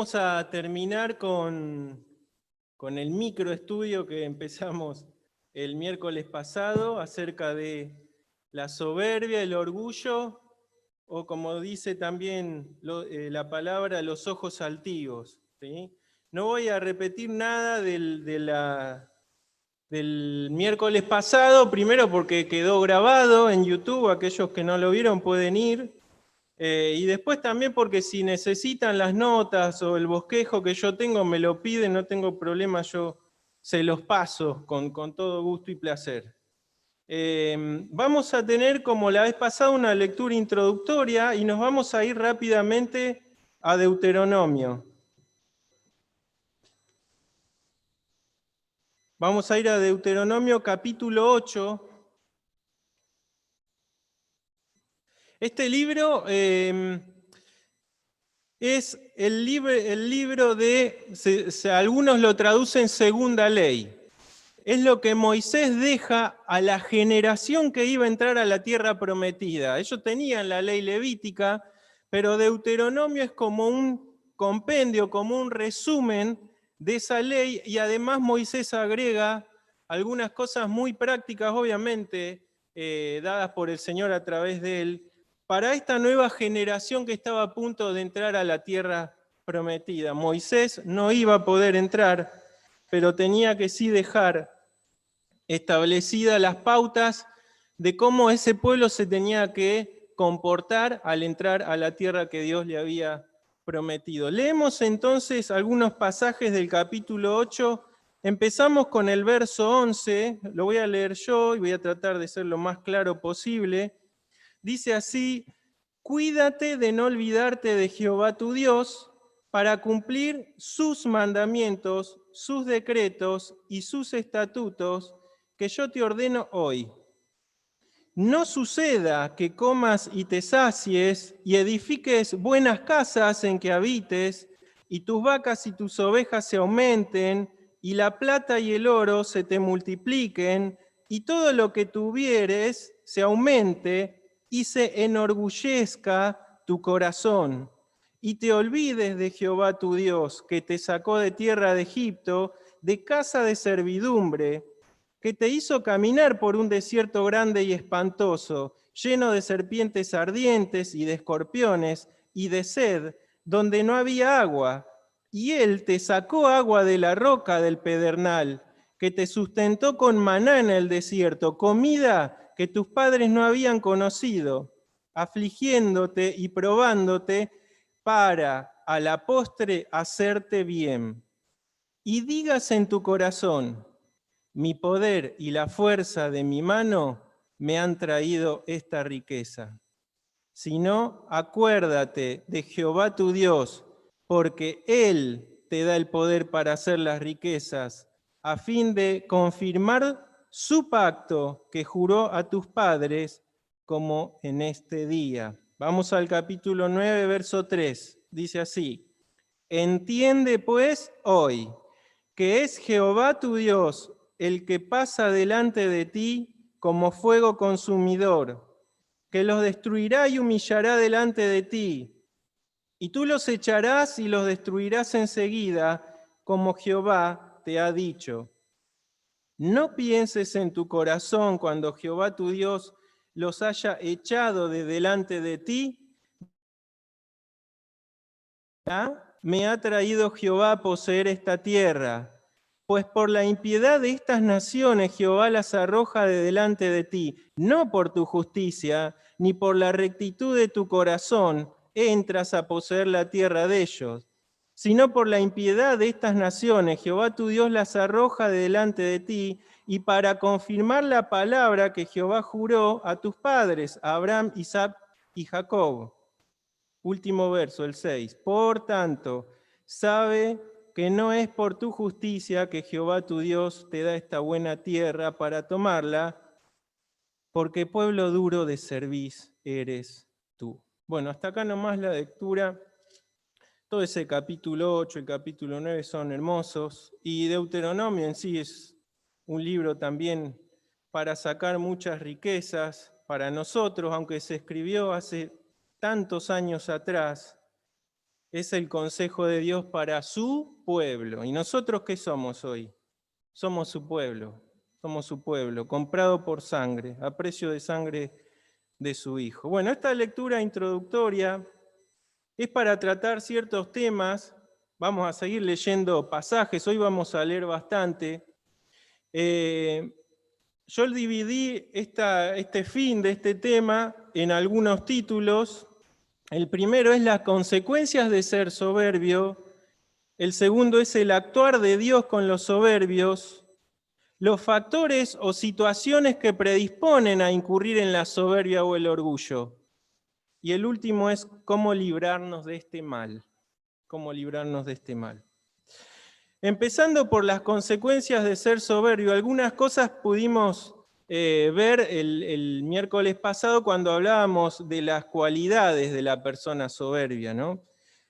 Vamos a terminar con el microestudio que empezamos el miércoles pasado acerca de la soberbia, el orgullo, o como dice también la palabra, los ojos altivos, ¿sí? No voy a repetir nada del miércoles pasado, primero porque quedó grabado en YouTube, aquellos que no lo vieron pueden ir. Y después también porque si necesitan las notas o el bosquejo que yo tengo, me lo piden, no tengo problema, yo se los paso con todo gusto y placer. Vamos a tener, como la vez pasada, una lectura introductoria y nos vamos a ir rápidamente a Deuteronomio. Vamos a ir a Deuteronomio capítulo 8. Este libro es el libro de, algunos lo traducen segunda ley. Es lo que Moisés deja a la generación que iba a entrar a la tierra prometida. Ellos tenían la ley levítica, pero Deuteronomio es como un compendio, como un resumen de esa ley, y además Moisés agrega algunas cosas muy prácticas, obviamente, dadas por el Señor a través de él, para esta nueva generación que estaba a punto de entrar a la tierra prometida. Moisés no iba a poder entrar, pero tenía que sí dejar establecidas las pautas de cómo ese pueblo se tenía que comportar al entrar a la tierra que Dios le había prometido. Leemos entonces algunos pasajes del capítulo 8. Empezamos con el verso 11, lo voy a leer yo y voy a tratar de ser lo más claro posible. Dice así: cuídate de no olvidarte de Jehová tu Dios para cumplir sus mandamientos, sus decretos y sus estatutos que yo te ordeno hoy. No suceda que comas y te sacies y edifiques buenas casas en que habites, y tus vacas y tus ovejas se aumenten, y la plata y el oro se te multipliquen, y todo lo que tuvieres se aumente y se enorgullezca tu corazón. Y te olvides de Jehová tu Dios, que te sacó de tierra de Egipto, de casa de servidumbre, que te hizo caminar por un desierto grande y espantoso, lleno de serpientes ardientes y de escorpiones y de sed, donde no había agua. Y él te sacó agua de la roca del pedernal, que te sustentó con maná en el desierto, comida que tus padres no habían conocido, afligiéndote y probándote para a la postre hacerte bien. Y digas en tu corazón: mi poder y la fuerza de mi mano me han traído esta riqueza. Sino, acuérdate de Jehová tu Dios, porque Él te da el poder para hacer las riquezas, a fin de confirmar su pacto que juró a tus padres, como en este día. Vamos al capítulo 9, verso 3. Dice así: entiende pues hoy que es Jehová tu Dios el que pasa delante de ti como fuego consumidor, que los destruirá y humillará delante de ti. Y tú los echarás y los destruirás enseguida, como Jehová te ha dicho. No pienses en tu corazón cuando Jehová tu Dios los haya echado de delante de ti. Me ha traído Jehová a poseer esta tierra. Pues por la impiedad de estas naciones Jehová las arroja de delante de ti, no por tu justicia, ni por la rectitud de tu corazón entras a poseer la tierra de ellos, sino por la impiedad de estas naciones Jehová tu Dios las arroja de delante de ti, y para confirmar la palabra que Jehová juró a tus padres, a Abraham, Isaac y Jacob. Último verso, el 6. Por tanto, sabe que no es por tu justicia que Jehová tu Dios te da esta buena tierra para tomarla, porque pueblo duro de cerviz eres tú. Bueno, hasta acá nomás la lectura. Todo ese capítulo 8, el capítulo 9 son hermosos, y Deuteronomio en sí es un libro también para sacar muchas riquezas para nosotros, aunque se escribió hace tantos años atrás. Es el consejo de Dios para su pueblo. ¿Y nosotros qué somos hoy? Somos su pueblo, comprado por sangre, a precio de sangre de su Hijo. Bueno, esta lectura introductoria es para tratar ciertos temas. Vamos a seguir leyendo pasajes, hoy vamos a leer bastante. Yo dividí este fin de este tema en algunos títulos. El primero es las consecuencias de ser soberbio. El segundo es el actuar de Dios con los soberbios. Los factores o situaciones que predisponen a incurrir en la soberbia o el orgullo. Y el último es cómo librarnos de este mal. Cómo librarnos de este mal. Empezando por las consecuencias de ser soberbio, algunas cosas pudimos ver el miércoles pasado cuando hablábamos de las cualidades de la persona soberbia, ¿no?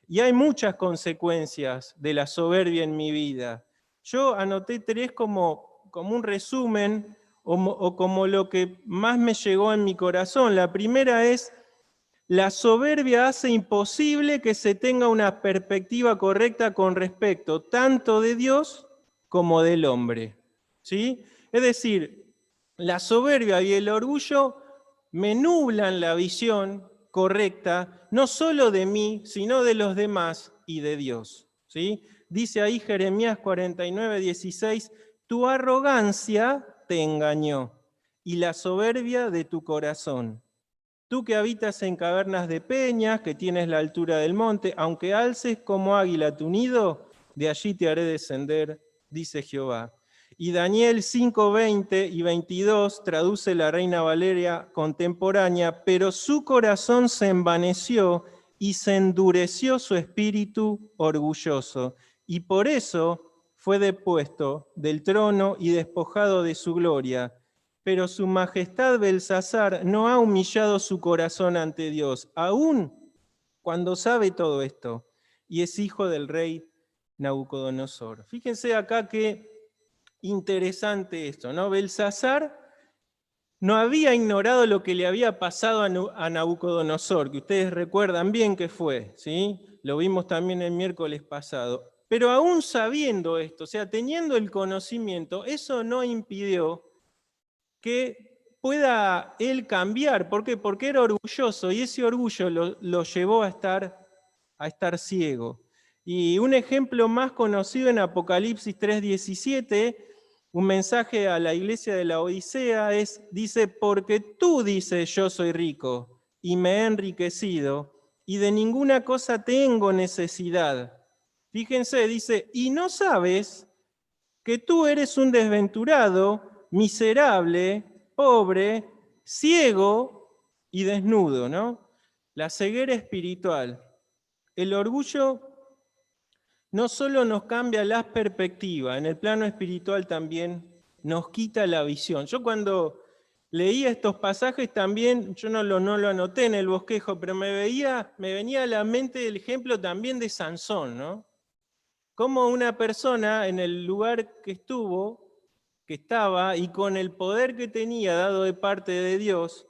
Y hay muchas consecuencias de la soberbia en mi vida. Yo anoté 3 como un resumen o como lo que más me llegó en mi corazón. La primera es: la soberbia hace imposible que se tenga una perspectiva correcta con respecto tanto de Dios como del hombre. ¿Sí? Es decir, la soberbia y el orgullo me nublan la visión correcta, no solo de mí, sino de los demás y de Dios. ¿Sí? Dice ahí Jeremías 49:16, tu arrogancia te engañó y la soberbia de tu corazón. Tú que habitas en cavernas de peñas, que tienes la altura del monte, aunque alces como águila tu nido, de allí te haré descender, dice Jehová. Y Daniel 5:20 y 22 traduce la Reina Valeria contemporánea, pero su corazón se envaneció y se endureció su espíritu orgulloso, y por eso fue depuesto del trono y despojado de su gloria. Pero su majestad Belsasar no ha humillado su corazón ante Dios, aún cuando sabe todo esto, y es hijo del rey Nabucodonosor. Fíjense acá qué interesante esto, ¿no? Belsasar no había ignorado lo que le había pasado a Nabucodonosor, que ustedes recuerdan bien que fue, ¿sí? Lo vimos también el miércoles pasado. Pero aún sabiendo esto, o sea, teniendo el conocimiento, eso no impidió que pueda él cambiar. ¿Por qué? Porque era orgulloso y ese orgullo lo llevó a estar ciego. Y un ejemplo más conocido en Apocalipsis 3:17, un mensaje a la iglesia de la Odisea dice, porque tú dices yo soy rico y me he enriquecido y de ninguna cosa tengo necesidad. Fíjense, dice, y no sabes que tú eres un desventurado, miserable, pobre, ciego y desnudo, ¿no? La ceguera espiritual. El orgullo no solo nos cambia la perspectiva, en el plano espiritual también nos quita la visión. Yo cuando leía estos pasajes también, yo no lo anoté en el bosquejo, pero me venía a la mente el ejemplo también de Sansón, ¿no? Cómo una persona en el lugar que estaba, y con el poder que tenía dado de parte de Dios,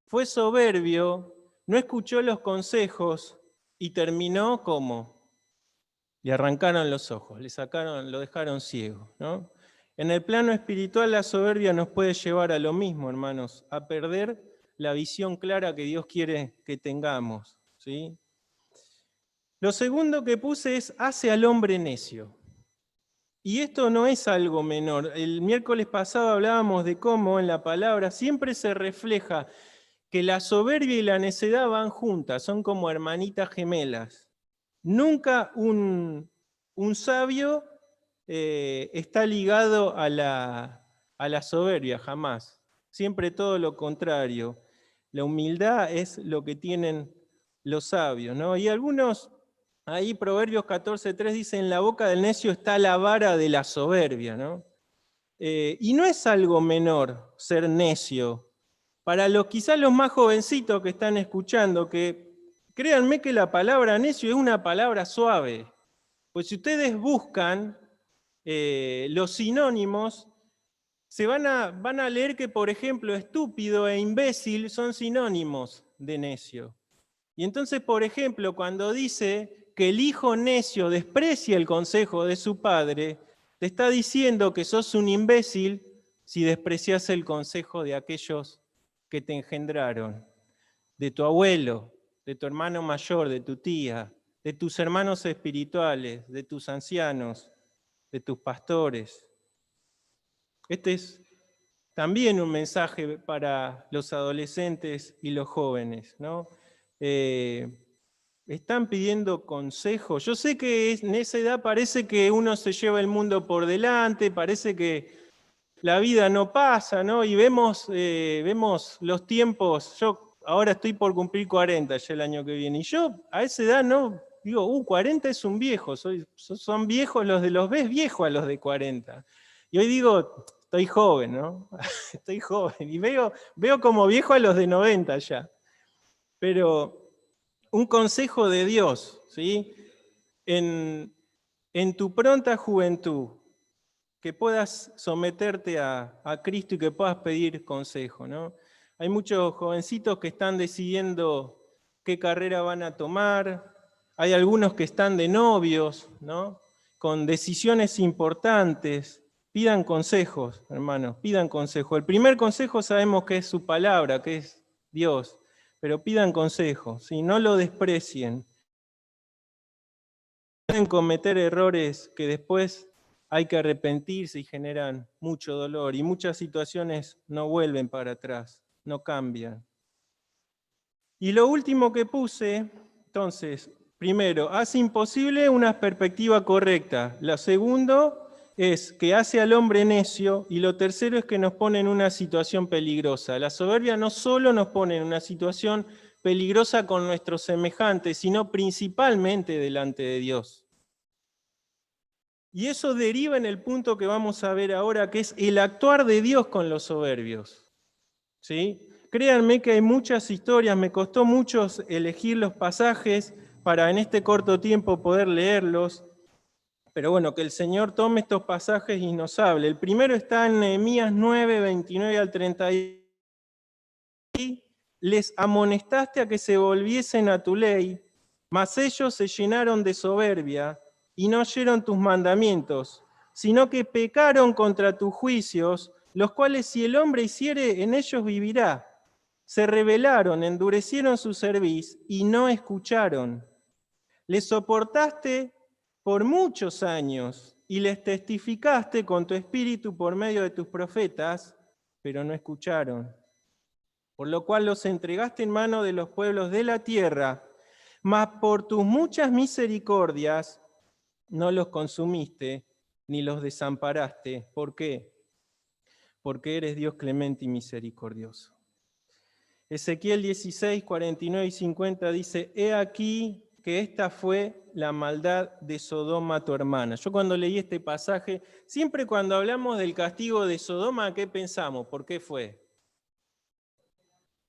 fue soberbio, no escuchó los consejos y terminó como le arrancaron los ojos, lo dejaron ciego, ¿no? En el plano espiritual la soberbia nos puede llevar a lo mismo, hermanos, a perder la visión clara que Dios quiere que tengamos, ¿sí? Lo segundo que puse es hace al hombre necio. Y esto no es algo menor. El miércoles pasado hablábamos de cómo en la palabra siempre se refleja que la soberbia y la necedad van juntas, son como hermanitas gemelas. Nunca un sabio está ligado a la soberbia, jamás. Siempre todo lo contrario. La humildad es lo que tienen los sabios, ¿no? Y algunos, ahí Proverbios 14:3 dice, en la boca del necio está la vara de la soberbia, ¿no? Y no es algo menor ser necio. Para quizás los más jovencitos que están escuchando, que créanme que la palabra necio es una palabra suave. Pues si ustedes buscan los sinónimos, van a leer que, por ejemplo, estúpido e imbécil son sinónimos de necio. Y entonces, por ejemplo, cuando dice que el hijo necio desprecia el consejo de su padre, te está diciendo que sos un imbécil si desprecias el consejo de aquellos que te engendraron, de tu abuelo, de tu hermano mayor, de tu tía, de tus hermanos espirituales, de tus ancianos, de tus pastores. Este es también un mensaje para los adolescentes y los jóvenes, ¿no? Están pidiendo consejos. Yo sé que en esa edad parece que uno se lleva el mundo por delante, parece que la vida no pasa, ¿no? Y vemos los tiempos. Yo ahora estoy por cumplir 40 ya el año que viene, y yo a esa edad no digo, 40 es un viejo, son viejos los ves viejos a los de 40. Y hoy digo, estoy joven, ¿no? Estoy joven, y veo como viejo a los de 90 ya. Pero un consejo de Dios, ¿sí? En tu pronta juventud, que puedas someterte a Cristo y que puedas pedir consejo, ¿no? Hay muchos jovencitos que están decidiendo qué carrera van a tomar, hay algunos que están de novios, ¿no? Con decisiones importantes. Pidan consejos, hermanos, pidan consejo. El primer consejo sabemos que es su palabra, que es Dios, pero pidan consejo, ¿sí? No lo desprecien. Pueden cometer errores que después hay que arrepentirse y generan mucho dolor, y muchas situaciones no vuelven para atrás, no cambian. Y lo último que puse, entonces, primero, hace imposible una perspectiva correcta. Lo segundo es que hace al hombre necio, y lo tercero es que nos pone en una situación peligrosa. La soberbia no solo nos pone en una situación peligrosa con nuestros semejantes, sino principalmente delante de Dios. Y eso deriva en el punto que vamos a ver ahora, que es el actuar de Dios con los soberbios. ¿Sí? Créanme que hay muchas historias, me costó mucho elegir los pasajes para en este corto tiempo poder leerlos, pero bueno, que el Señor tome estos pasajes y nos hable. El primero está en Nehemías 9, 29 al 31. Les amonestaste a que se volviesen a tu ley, mas ellos se llenaron de soberbia y no oyeron tus mandamientos, sino que pecaron contra tus juicios, los cuales si el hombre hiciere, en ellos vivirá. Se rebelaron, endurecieron su cerviz y no escucharon. Les soportaste por muchos años y les testificaste con tu espíritu por medio de tus profetas, pero no escucharon. Por lo cual los entregaste en mano de los pueblos de la tierra, mas por tus muchas misericordias no los consumiste ni los desamparaste. ¿Por qué? Porque eres Dios clemente y misericordioso. Ezequiel 16, 49 y 50 dice, he aquí que esta fue la maldad de Sodoma tu hermana. Yo cuando leí este pasaje, siempre cuando hablamos del castigo de Sodoma, ¿qué pensamos? ¿Por qué fue?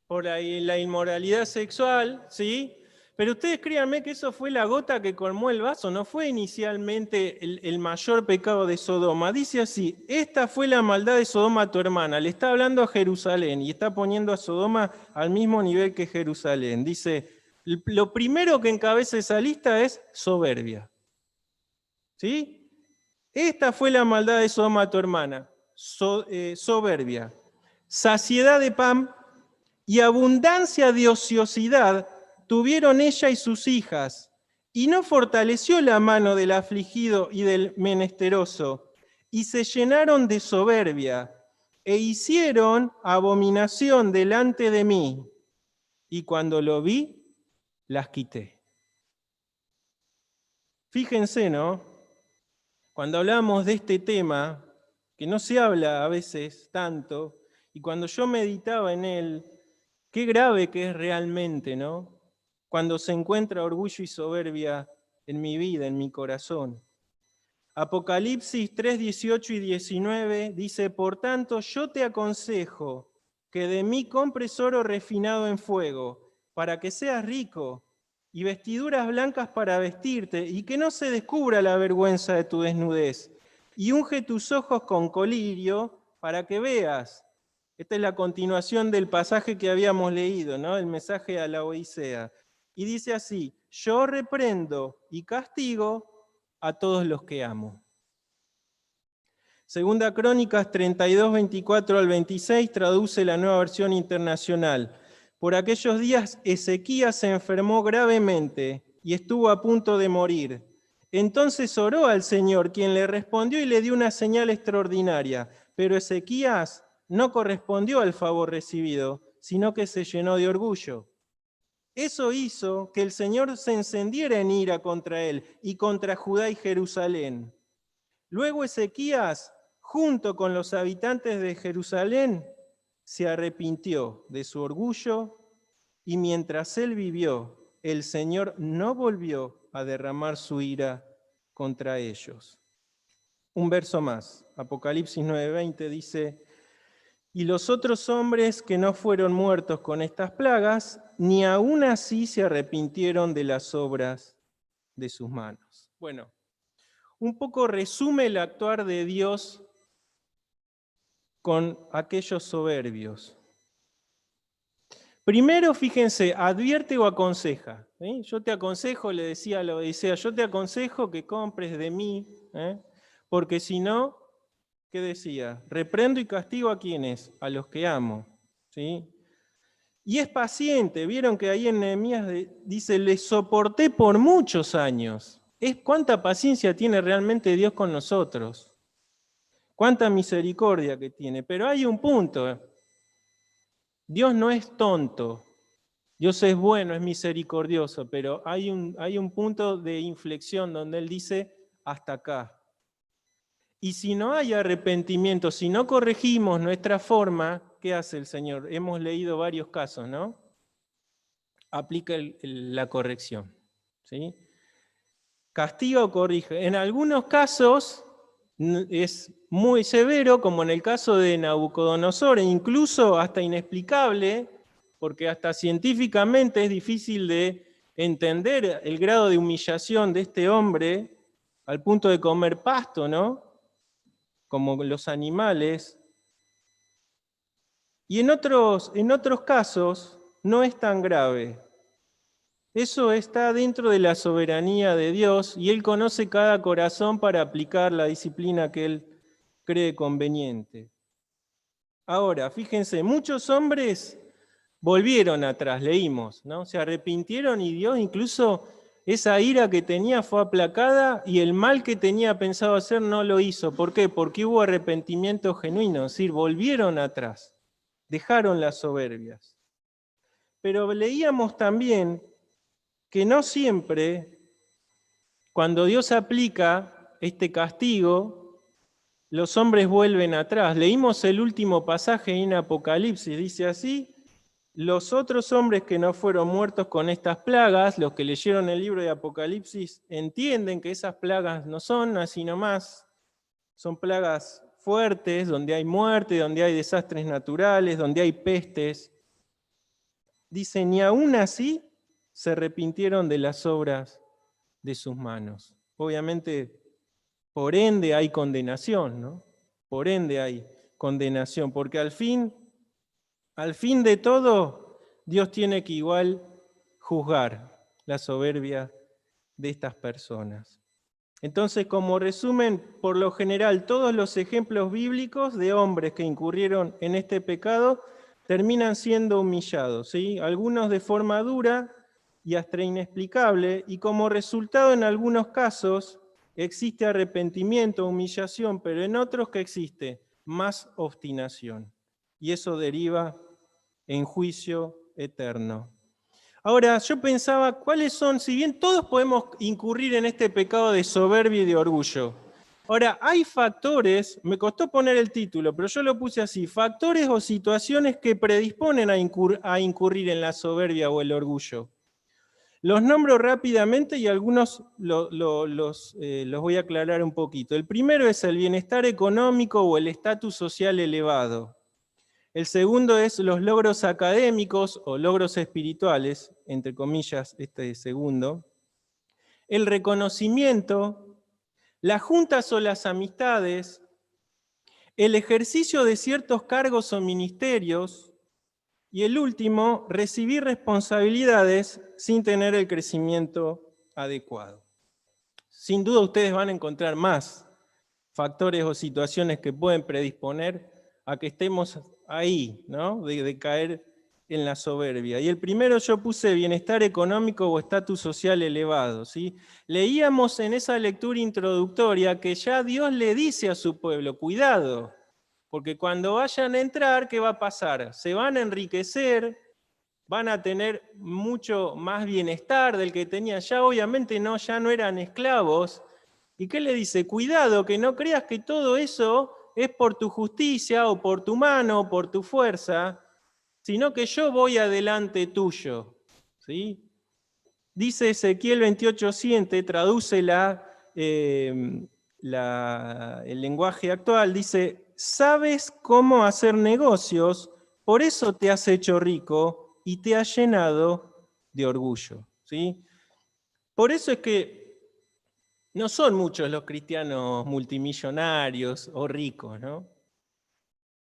Por la inmoralidad sexual, ¿sí? Pero ustedes créanme que eso fue la gota que colmó el vaso, no fue inicialmente el mayor pecado de Sodoma. Dice así, esta fue la maldad de Sodoma tu hermana, le está hablando a Jerusalén y está poniendo a Sodoma al mismo nivel que Jerusalén. Dice, lo primero que encabeza esa lista es soberbia. ¿Sí? Esta fue la maldad de Sodoma tu hermana, soberbia, saciedad de pan y abundancia de ociosidad tuvieron ella y sus hijas, y no fortaleció la mano del afligido y del menesteroso, y se llenaron de soberbia, e hicieron abominación delante de mí, y cuando lo vi, las quité. Fíjense, ¿no? Cuando hablamos de este tema, que no se habla a veces tanto, y cuando yo meditaba en él, qué grave que es realmente, ¿no? Cuando se encuentra orgullo y soberbia en mi vida, en mi corazón. Apocalipsis 3, 18 y 19 dice, por tanto, yo te aconsejo que de mí compres oro refinado en fuego, para que seas rico, y vestiduras blancas para vestirte, y que no se descubra la vergüenza de tu desnudez, y unge tus ojos con colirio, para que veas. Esta es la continuación del pasaje que habíamos leído, ¿no? El mensaje a la Odisea. Y dice así, yo reprendo y castigo a todos los que amo. Segunda Crónicas 32, 24 al 26 traduce la Nueva Versión Internacional. Por aquellos días Ezequías se enfermó gravemente y estuvo a punto de morir. Entonces oró al Señor, quien le respondió y le dio una señal extraordinaria. Pero Ezequías no correspondió al favor recibido, sino que se llenó de orgullo. Eso hizo que el Señor se encendiera en ira contra él y contra Judá y Jerusalén. Luego Ezequías, junto con los habitantes de Jerusalén, se arrepintió de su orgullo y mientras él vivió, el Señor no volvió a derramar su ira contra ellos. Un verso más, Apocalipsis 9:20 dice: y los otros hombres que no fueron muertos con estas plagas, ni aún así se arrepintieron de las obras de sus manos. Bueno, un poco resume el actuar de Dios con aquellos soberbios. Primero, fíjense, advierte o aconseja. Yo te aconsejo, le decía a la Odisea, yo te aconsejo que compres de mí, porque si no, ¿qué decía? Reprendo y castigo a quienes, a los que amo. ¿Sí? Y es paciente, vieron que ahí en Nehemías dice, le soporté por muchos años. Es cuánta paciencia tiene realmente Dios con nosotros. Cuánta misericordia que tiene. Pero hay un punto. Dios no es tonto. Dios es bueno, es misericordioso, pero hay un punto de inflexión donde Él dice, hasta acá. Y si no hay arrepentimiento, si no corregimos nuestra forma, ¿qué hace el Señor? Hemos leído varios casos, ¿no? Aplica la corrección, ¿sí? Castiga o corrige. En algunos casos es muy severo, como en el caso de Nabucodonosor, e incluso hasta inexplicable, porque hasta científicamente es difícil de entender el grado de humillación de este hombre al punto de comer pasto, ¿no? Como los animales. Y en otros casos no es tan grave. Eso está dentro de la soberanía de Dios y Él conoce cada corazón para aplicar la disciplina que Él cree conveniente. Ahora, fíjense, muchos hombres volvieron atrás, leímos, ¿no? Se arrepintieron y Dios incluso esa ira que tenía fue aplacada y el mal que tenía pensado hacer no lo hizo. ¿Por qué? Porque hubo arrepentimiento genuino, es decir, volvieron atrás, dejaron las soberbias. Pero leíamos también que no siempre, cuando Dios aplica este castigo, los hombres vuelven atrás. Leímos el último pasaje en Apocalipsis, dice así: los otros hombres que no fueron muertos con estas plagas, los que leyeron el libro de Apocalipsis, entienden que esas plagas no son así nomás, son plagas fuertes, donde hay muerte, donde hay desastres naturales, donde hay pestes. Dice, ni aún así se arrepintieron de las obras de sus manos. Obviamente, por ende hay condenación, ¿no? Por ende hay condenación, porque al fin de todo, Dios tiene que igual juzgar la soberbia de estas personas. Entonces, como resumen, por lo general, todos los ejemplos bíblicos de hombres que incurrieron en este pecado terminan siendo humillados, ¿sí? Algunos de forma dura y hasta inexplicable, y como resultado en algunos casos existe arrepentimiento, humillación, pero en otros que existe más obstinación. Y eso deriva en juicio eterno. Ahora, yo pensaba, ¿cuáles son? Si bien todos podemos incurrir en este pecado de soberbia y de orgullo. Ahora, hay factores, me costó poner el título, pero yo lo puse así, factores o situaciones que predisponen a incurrir en la soberbia o el orgullo. Los nombro rápidamente y algunos los voy a aclarar un poquito. El primero es el bienestar económico o el estatus social elevado. El segundo es los logros académicos o logros espirituales, entre comillas, este segundo. El reconocimiento, las juntas o las amistades, el ejercicio de ciertos cargos o ministerios Y el último, recibir responsabilidades sin tener el crecimiento adecuado. Sin duda ustedes van a encontrar más factores o situaciones que pueden predisponer a que estemos ahí, ¿no? De caer en la soberbia. Y el primero yo puse bienestar económico o estatus social elevado, ¿sí? Leíamos en esa lectura introductoria que ya Dios le dice a su pueblo, cuidado, porque cuando vayan a entrar, ¿qué va a pasar? Se van a enriquecer, van a tener mucho más bienestar del que tenían ya, obviamente no, ya no eran esclavos. ¿Y qué le dice? Cuidado, que no creas que todo eso es por tu justicia o por tu mano o por tu fuerza, sino que yo voy adelante tuyo. ¿Sí? Dice Ezequiel 28:7, traduce el lenguaje actual, dice, sabes cómo hacer negocios, por eso te has hecho rico y te has llenado de orgullo. ¿Sí? Por eso es que no son muchos los cristianos multimillonarios o ricos, ¿no?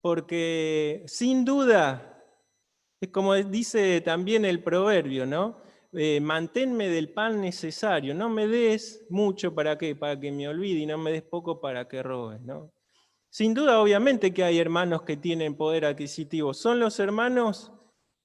Porque sin duda, es como dice también el proverbio, ¿no? Manténme del pan necesario, no me des mucho para qué, para que me olvide y no me des poco para que robes, ¿no? Sin duda, obviamente que hay hermanos que tienen poder adquisitivo, son los hermanos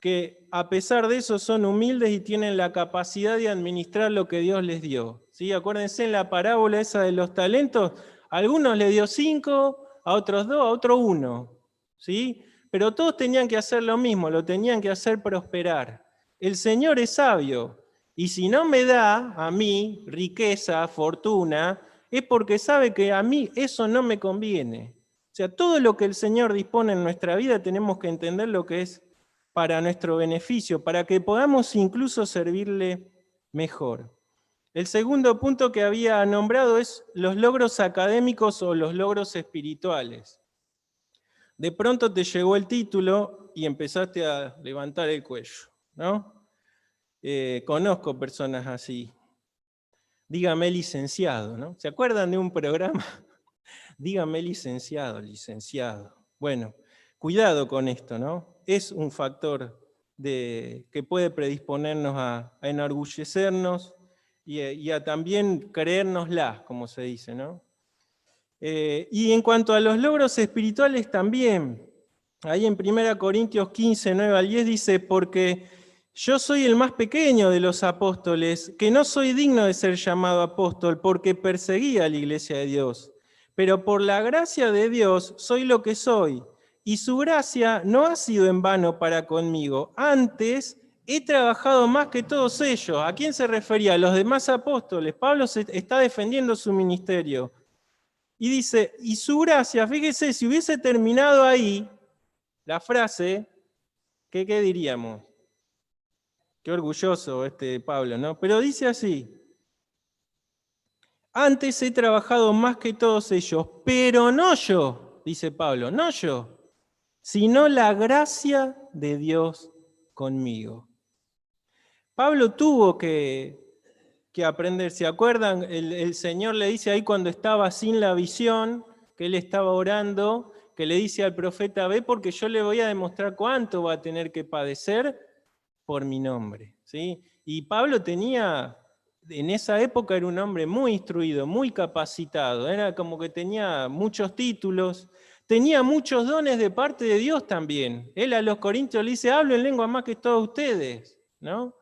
que a pesar de eso son humildes y tienen la capacidad de administrar lo que Dios les dio. ¿Sí? Acuérdense en la parábola esa de los talentos, a algunos le dio 5, a otros 2, a otro 1. ¿Sí? Pero todos tenían que hacer lo mismo, lo tenían que hacer prosperar. El Señor es sabio, y si no me da a mí riqueza, fortuna, es porque sabe que a mí eso no me conviene. O sea, todo lo que el Señor dispone en nuestra vida tenemos que entender lo que es para nuestro beneficio, para que podamos incluso servirle mejor. El segundo punto que había nombrado es los logros académicos o los logros espirituales. De pronto te llegó el título y empezaste a levantar el cuello, ¿no? Conozco personas así. Dígame licenciado, ¿no? ¿Se acuerdan de un programa? Dígame licenciado, licenciado. Bueno, cuidado con esto, ¿no? Es un factor que puede predisponernos a enorgullecernos y a también creérnosla, como se dice, ¿no? Y en cuanto a los logros espirituales también, ahí en 1 Corintios 15, 9 al 10 dice, porque yo soy el más pequeño de los apóstoles, que no soy digno de ser llamado apóstol, porque perseguía a la iglesia de Dios. Pero por la gracia de Dios soy lo que soy, y su gracia no ha sido en vano para conmigo. Antes he trabajado más que todos ellos. ¿A quién se refería? A los demás apóstoles. Pablo está defendiendo su ministerio. Y dice, y su gracia, fíjese, si hubiese terminado ahí la frase, ¿qué diríamos? Qué orgulloso Pablo, ¿no? Pero dice así, antes he trabajado más que todos ellos, pero no yo, dice Pablo, no yo, sino la gracia de Dios conmigo. Pablo tuvo que aprender, ¿se acuerdan? El Señor le dice ahí cuando estaba sin la visión, que él estaba orando, que le dice al profeta, ve porque yo le voy a demostrar cuánto va a tener que padecer por mi nombre. ¿Sí? Y Pablo tenía, en esa época era un hombre muy instruido, muy capacitado, era como que tenía muchos títulos, tenía muchos dones de parte de Dios también. Él a los corintios le dice, hablo en lengua más que todos ustedes, ¿no?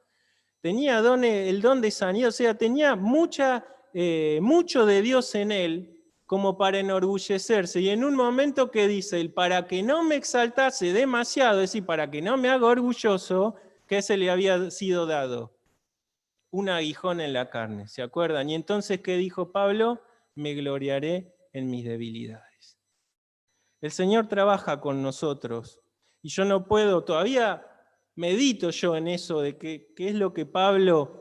Tenía el don de sanidad, o sea, tenía mucho de Dios en él como para enorgullecerse. Y en un momento que dice, para que no me exaltase demasiado, es decir, para que no me haga orgulloso, ¿qué se le había sido dado? Un aguijón en la carne, ¿se acuerdan? Y entonces, ¿qué dijo Pablo? Me gloriaré en mis debilidades. El Señor trabaja con nosotros y yo no puedo, todavía medito yo en eso de qué es lo que Pablo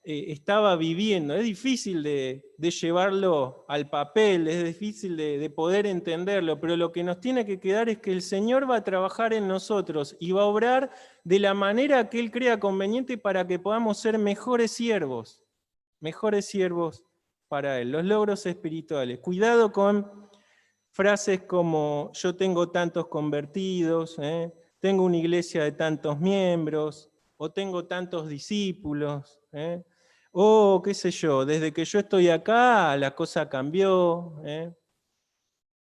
estaba viviendo. Es difícil de llevarlo al papel, es difícil de poder entenderlo, pero lo que nos tiene que quedar es que el Señor va a trabajar en nosotros y va a obrar de la manera que Él crea conveniente para que podamos ser mejores siervos para Él. Los logros espirituales. Cuidado con frases como yo tengo tantos convertidos, tengo una iglesia de tantos miembros, o tengo tantos discípulos, o qué sé yo, desde que yo estoy acá la cosa cambió.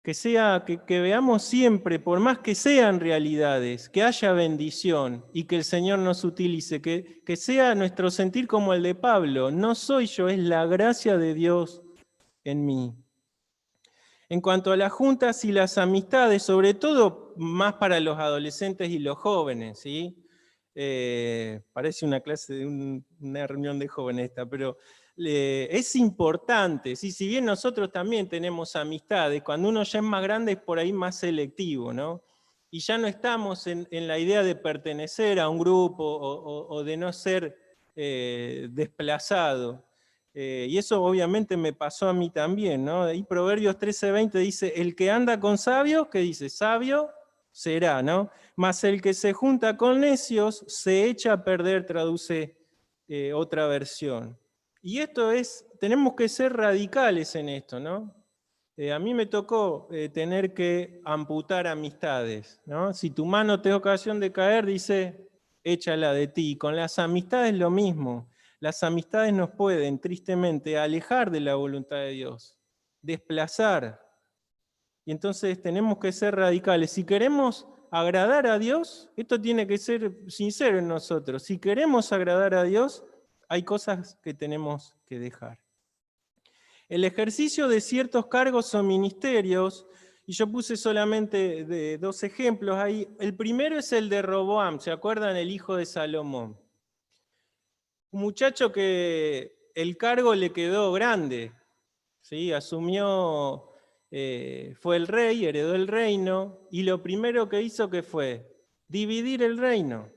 Que veamos siempre, por más que sean realidades, que haya bendición y que el Señor nos utilice, que sea nuestro sentir como el de Pablo. No soy yo, es la gracia de Dios en mí. En cuanto a las juntas y las amistades, sobre todo más para los adolescentes y los jóvenes, ¿sí? Parece una clase de una reunión de jóvenes esta, pero es importante, ¿sí? Si bien nosotros también tenemos amistades, cuando uno ya es más grande es por ahí más selectivo, ¿no? Y ya no estamos en la idea de pertenecer a un grupo o de no ser desplazado. Y eso obviamente me pasó a mí también, ¿no? Y Proverbios 13:20 dice, el que anda con sabios, ¿qué dice? Sabio será, ¿no? Mas el que se junta con necios se echa a perder, traduce otra versión. Y esto es, tenemos que ser radicales en esto, ¿no? A mí me tocó tener que amputar amistades, ¿no? Si tu mano te da ocasión de caer, dice, échala de ti. Con las amistades lo mismo. Las amistades nos pueden, tristemente, alejar de la voluntad de Dios, desplazar. Y entonces tenemos que ser radicales. Si queremos agradar a Dios, esto tiene que ser sincero en nosotros. Si queremos agradar a Dios, hay cosas que tenemos que dejar. El ejercicio de ciertos cargos o ministerios, y yo puse solamente dos ejemplos ahí. El primero es el de Roboam, ¿se acuerdan? El hijo de Salomón. Un muchacho que el cargo le quedó grande, ¿sí? Asumió, fue el rey, heredó el reino, y lo primero que hizo que fue dividir el reino.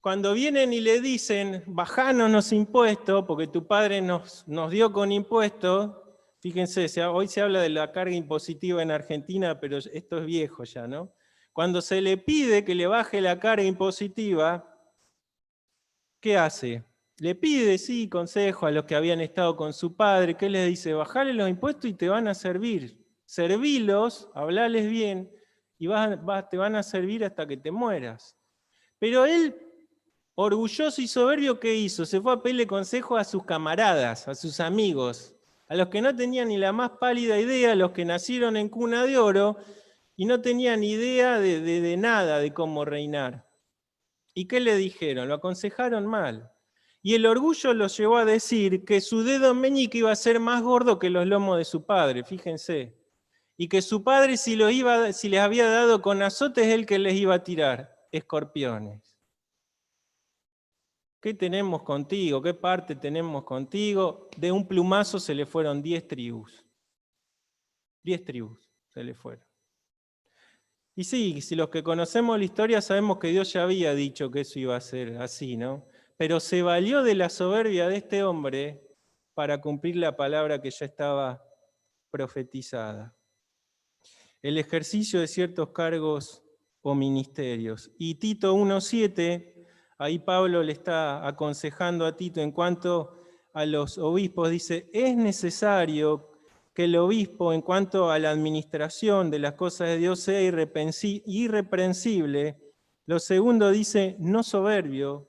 Cuando vienen y le dicen, bajanos los impuestos, porque tu padre nos dio con impuestos, fíjense, hoy se habla de la carga impositiva en Argentina, pero esto es viejo ya, ¿no? Cuando se le pide que le baje la carga impositiva, ¿qué hace? Le pide, sí, consejo a los que habían estado con su padre. ¿Qué les dice? Bajale los impuestos y te van a servir. Servilos, hablales bien, y te van a servir hasta que te mueras. Pero él, orgulloso y soberbio, ¿qué hizo? Se fue a pedirle consejo a sus camaradas, a sus amigos, a los que no tenían ni la más pálida idea, a los que nacieron en cuna de oro y no tenían idea de nada, de cómo reinar. ¿Y qué le dijeron? Lo aconsejaron mal. Y el orgullo lo llevó a decir que su dedo meñique iba a ser más gordo que los lomos de su padre, fíjense. Y que su padre, si les había dado con azotes, él que les iba a tirar escorpiones. ¿Qué tenemos contigo? ¿Qué parte tenemos contigo? De un plumazo se le fueron 10 tribus. 10 tribus se le fueron. Y sí, si los que conocemos la historia sabemos que Dios ya había dicho que eso iba a ser así, ¿no? Pero se valió de la soberbia de este hombre para cumplir la palabra que ya estaba profetizada. El ejercicio de ciertos cargos o ministerios. Y Tito 1:7, ahí Pablo le está aconsejando a Tito en cuanto a los obispos, dice, es necesario que el obispo, en cuanto a la administración de las cosas de Dios, sea irreprensible. Lo segundo dice, no soberbio,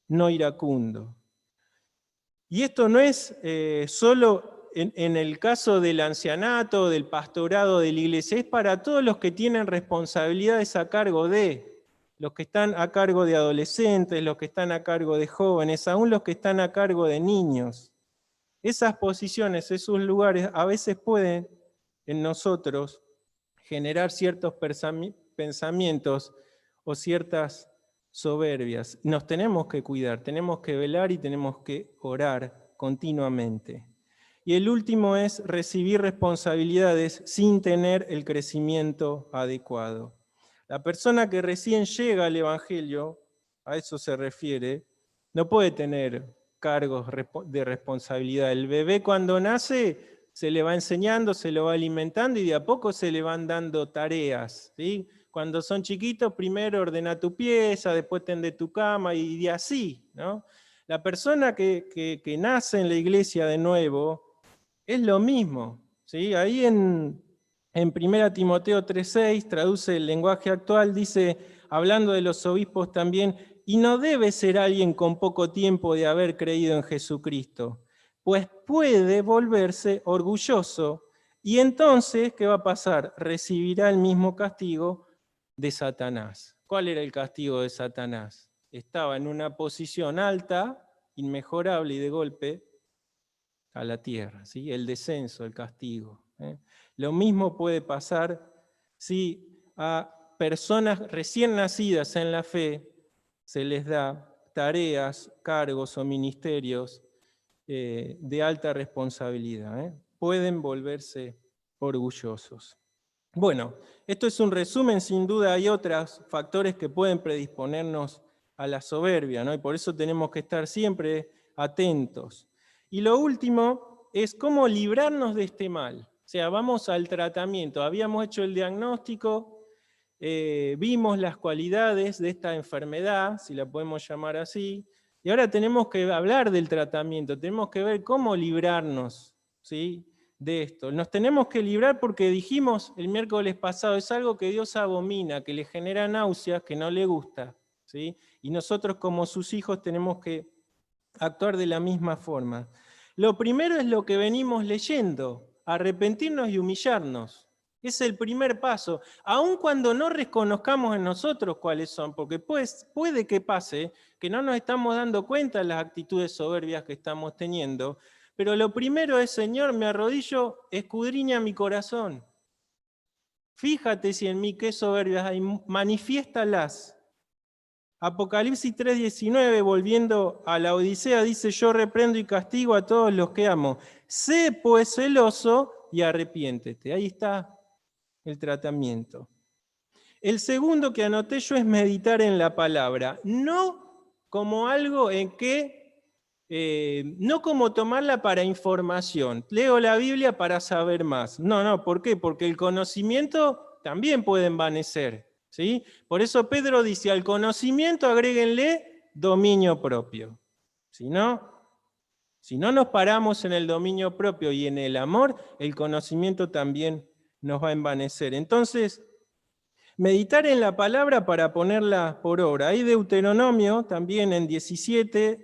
no iracundo. Y esto no es solo en el caso del ancianato, del pastorado de la iglesia, es para todos los que tienen responsabilidades a cargo de, los que están a cargo de adolescentes, los que están a cargo de jóvenes, aún los que están a cargo de niños. Esas posiciones, esos lugares, a veces pueden en nosotros generar ciertos pensamientos o ciertas soberbias. Nos tenemos que cuidar, tenemos que velar y tenemos que orar continuamente. Y el último es recibir responsabilidades sin tener el crecimiento adecuado. La persona que recién llega al Evangelio, a eso se refiere, no puede tener cargos de responsabilidad. El bebé cuando nace se le va enseñando, se lo va alimentando y de a poco se le van dando tareas, ¿sí? Cuando son chiquitos, primero ordena tu pieza, después tende tu cama y así, ¿no? La persona que nace en la iglesia de nuevo es lo mismo, ¿sí? Ahí en En 1 Timoteo 3:6, traduce el lenguaje actual, dice, hablando de los obispos también, y no debe ser alguien con poco tiempo de haber creído en Jesucristo, pues puede volverse orgulloso, y entonces, ¿qué va a pasar? Recibirá el mismo castigo de Satanás. ¿Cuál era el castigo de Satanás? Estaba en una posición alta, inmejorable, y de golpe a la tierra, ¿sí? El descenso, el castigo. Lo mismo puede pasar si a personas recién nacidas en la fe se les da tareas, cargos o ministerios de alta responsabilidad. Pueden volverse orgullosos. Bueno, esto es un resumen, sin duda hay otros factores que pueden predisponernos a la soberbia, ¿no? Y por eso tenemos que estar siempre atentos. Y lo último es cómo librarnos de este mal. O sea, vamos al tratamiento. Habíamos hecho el diagnóstico, vimos las cualidades de esta enfermedad, si la podemos llamar así, y ahora tenemos que hablar del tratamiento, tenemos que ver cómo librarnos, ¿sí?, de esto. Nos tenemos que librar porque dijimos el miércoles pasado, es algo que Dios abomina, que le genera náuseas, que no le gusta, ¿sí? Y nosotros como sus hijos tenemos que actuar de la misma forma. Lo primero es lo que venimos leyendo, arrepentirnos y humillarnos. Es el primer paso, aun cuando no reconozcamos en nosotros cuáles son, porque pues, puede que pase que no nos estamos dando cuenta de las actitudes soberbias que estamos teniendo, pero lo primero es, Señor, me arrodillo, escudriña mi corazón. Fíjate si en mí qué soberbias hay, manifiéstalas. Apocalipsis 3:19, volviendo a la Odisea, dice, yo reprendo y castigo a todos los que amo. Sé pues celoso y arrepiéntete. Ahí está el tratamiento. El segundo que anoté yo es meditar en la palabra, no como algo en que no como tomarla para información. Leo la Biblia para saber más. No, ¿por qué? Porque el conocimiento también puede envanecer, ¿sí? Por eso Pedro dice, al conocimiento agréguenle dominio propio. Si no nos paramos en el dominio propio y en el amor, el conocimiento también nos va a envanecer. Entonces, meditar en la palabra para ponerla por obra. Hay Deuteronomio también en 17,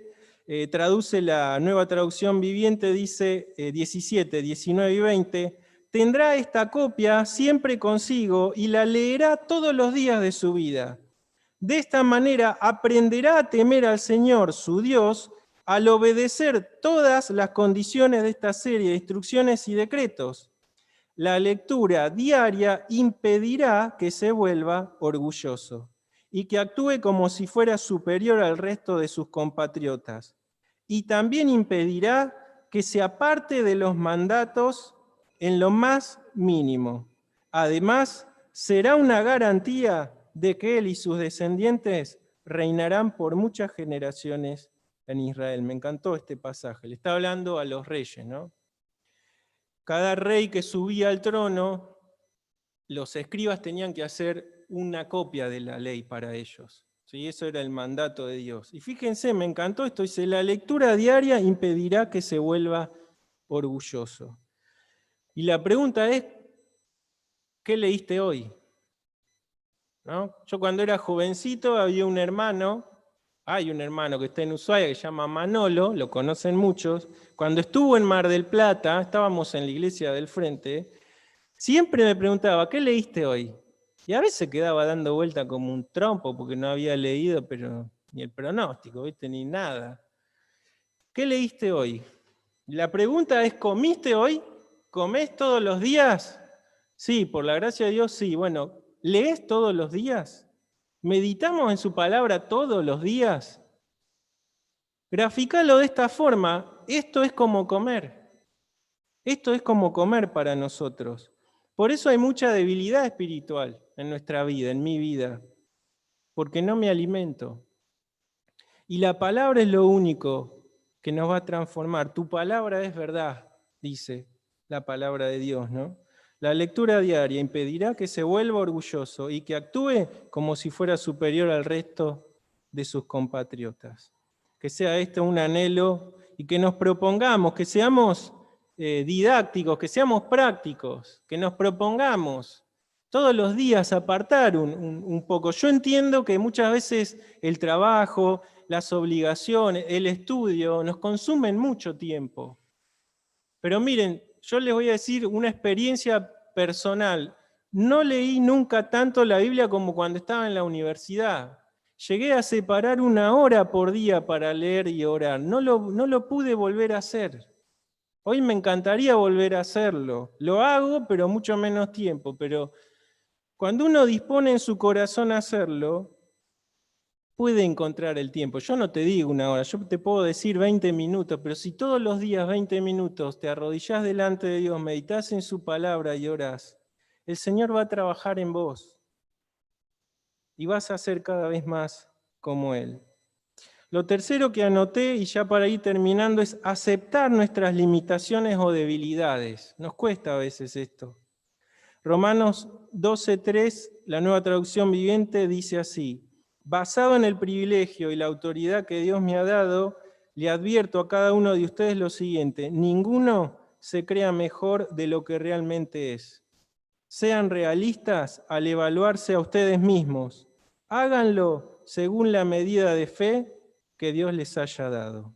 traduce la Nueva Traducción Viviente, dice 17, 19 y 20, tendrá esta copia siempre consigo y la leerá todos los días de su vida. De esta manera aprenderá a temer al Señor, su Dios, al obedecer todas las condiciones de esta serie de instrucciones y decretos. La lectura diaria impedirá que se vuelva orgulloso y que actúe como si fuera superior al resto de sus compatriotas. Y también impedirá que se aparte de los mandatos en lo más mínimo. Además, será una garantía de que él y sus descendientes reinarán por muchas generaciones en Israel. Me encantó este pasaje. Le está hablando a los reyes, ¿no? Cada rey que subía al trono, los escribas tenían que hacer una copia de la ley para ellos. ¿Sí? Eso era el mandato de Dios. Y fíjense, me encantó esto, dice, la lectura diaria impedirá que se vuelva orgulloso. Y la pregunta es, ¿qué leíste hoy? ¿No? Yo cuando era jovencito había un hermano, hay un hermano que está en Ushuaia que se llama Manolo, lo conocen muchos. Cuando estuvo en Mar del Plata, estábamos en la iglesia del frente, siempre me preguntaba, ¿qué leíste hoy? Y a veces quedaba dando vuelta como un trompo porque no había leído, pero ni el pronóstico, ¿viste? Ni nada. ¿Qué leíste hoy? La pregunta es, ¿comiste hoy? ¿Comés todos los días? Sí, por la gracia de Dios, sí. Bueno, ¿lees todos los días? ¿Meditamos en su palabra todos los días? Graficalo de esta forma, esto es como comer. Esto es como comer para nosotros. Por eso hay mucha debilidad espiritual en nuestra vida, en mi vida, porque no me alimento. Y la palabra es lo único que nos va a transformar. Tu palabra es verdad, dice la palabra de Dios, ¿no? La lectura diaria impedirá que se vuelva orgulloso y que actúe como si fuera superior al resto de sus compatriotas. Que sea esto un anhelo y que nos propongamos, que seamos didácticos, que seamos prácticos, que nos propongamos todos los días apartar un poco. Yo entiendo que muchas veces el trabajo, las obligaciones, el estudio nos consumen mucho tiempo. Pero miren, yo les voy a decir una experiencia personal. No leí nunca tanto la Biblia como cuando estaba en la universidad. Llegué a separar 1 hora por día para leer y orar. No lo pude volver a hacer. Hoy me encantaría volver a hacerlo. Lo hago, pero mucho menos tiempo. Pero cuando uno dispone en su corazón a hacerlo, puede encontrar el tiempo. Yo no te digo 1 hora, yo te puedo decir 20 minutos, pero si todos los días 20 minutos te arrodillás delante de Dios, meditas en su palabra y orás, el Señor va a trabajar en vos y vas a ser cada vez más como Él. Lo tercero que anoté, y ya para ir terminando, es aceptar nuestras limitaciones o debilidades. Nos cuesta a veces esto. Romanos 12:3, la Nueva Traducción Viviente, dice así: basado en el privilegio y la autoridad que Dios me ha dado, le advierto a cada uno de ustedes lo siguiente: ninguno se crea mejor de lo que realmente es. Sean realistas al evaluarse a ustedes mismos. Háganlo según la medida de fe que Dios les haya dado.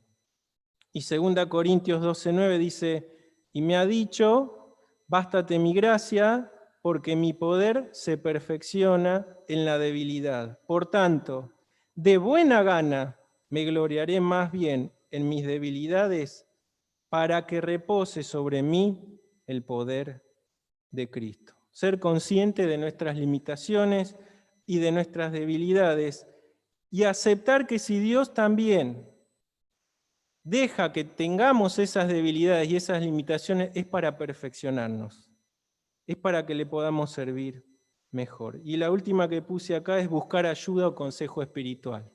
Y 2 Corintios 12:9 dice: y me ha dicho, bástate mi gracia, porque mi poder se perfecciona en la debilidad. Por tanto, de buena gana me gloriaré más bien en mis debilidades, para que repose sobre mí el poder de Cristo. Ser consciente de nuestras limitaciones y de nuestras debilidades, y aceptar que si Dios también deja que tengamos esas debilidades y esas limitaciones, es para perfeccionarnos, es para que le podamos servir mejor. Y la última que puse acá es buscar ayuda o consejo espiritual.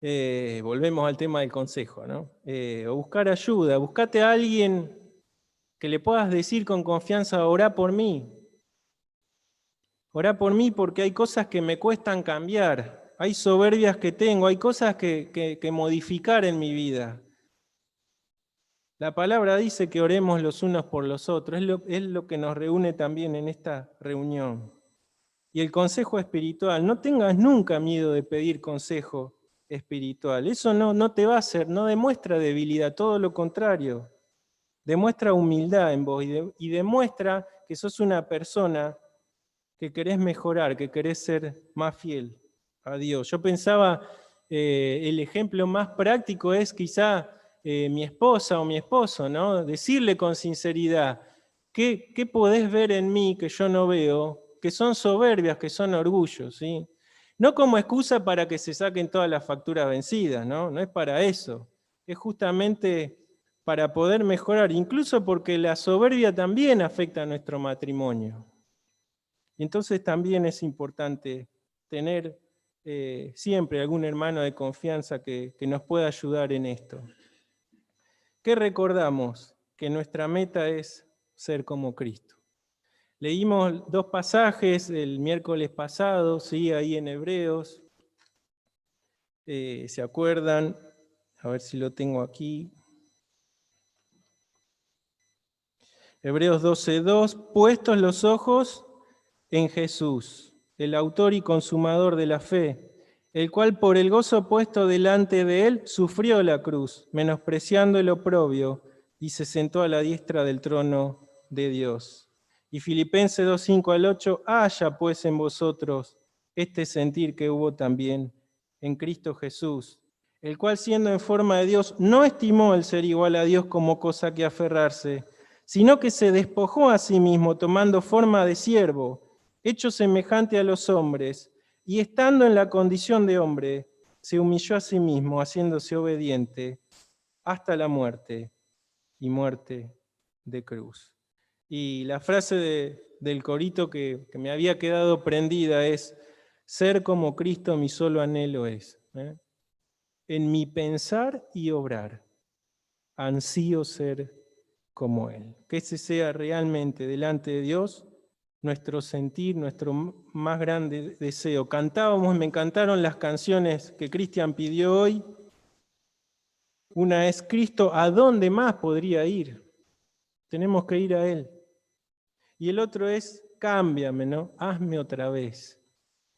Volvemos al tema del consejo, ¿no? O buscar ayuda, buscate a alguien que le puedas decir con confianza: orá por mí. Orá por mí porque hay cosas que me cuestan cambiar, hay soberbias que tengo, hay cosas que modificar en mi vida. La palabra dice que oremos los unos por los otros, es lo que nos reúne también en esta reunión. Y el consejo espiritual, no tengas nunca miedo de pedir consejo espiritual. Eso no te va a hacer, no demuestra debilidad, todo lo contrario. Demuestra humildad en vos y demuestra que sos una persona que querés mejorar, que querés ser más fiel a Dios. Yo pensaba, el ejemplo más práctico es quizá mi esposa o mi esposo, ¿no? Decirle con sinceridad: ¿qué podés ver en mí que yo no veo? Que son soberbias, que son orgullos, ¿sí? No como excusa para que se saquen todas las facturas vencidas, ¿no? No es para eso. Es justamente para poder mejorar, incluso porque la soberbia también afecta a nuestro matrimonio. Y entonces también es importante tener siempre algún hermano de confianza que nos pueda ayudar en esto. ¿Qué recordamos? Que nuestra meta es ser como Cristo. Leímos 2 pasajes el miércoles pasado, ¿sí? Ahí en Hebreos. ¿Se acuerdan? A ver si lo tengo aquí. Hebreos 12:2, puestos los ojos en Jesús, el autor y consumador de la fe, el cual por el gozo puesto delante de él sufrió la cruz, menospreciando el oprobio, y se sentó a la diestra del trono de Dios. Y Filipenses 2:5-8, haya pues en vosotros este sentir que hubo también en Cristo Jesús, el cual siendo en forma de Dios no estimó el ser igual a Dios como cosa que aferrarse, sino que se despojó a sí mismo tomando forma de siervo, hecho semejante a los hombres, y estando en la condición de hombre, se humilló a sí mismo, haciéndose obediente hasta la muerte, y muerte de cruz. Y la frase del corito que me había quedado prendida es: ser como Cristo mi solo anhelo es. En mi pensar y obrar, ansío ser como Él. Que ese sea realmente delante de Dios nuestro sentir, nuestro más grande deseo. Cantábamos, me encantaron las canciones que Cristian pidió hoy. Una es Cristo, ¿a dónde más podría ir? Tenemos que ir a Él. Y el otro es, cámbiame, ¿no? Hazme otra vez.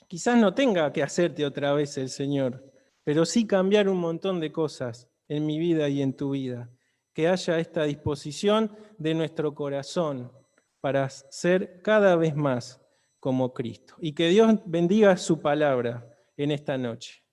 Quizás no tenga que hacerte otra vez el Señor, pero sí cambiar un montón de cosas en mi vida y en tu vida. Que haya esta disposición de nuestro corazón para ser cada vez más como Cristo. Y que Dios bendiga su palabra en esta noche.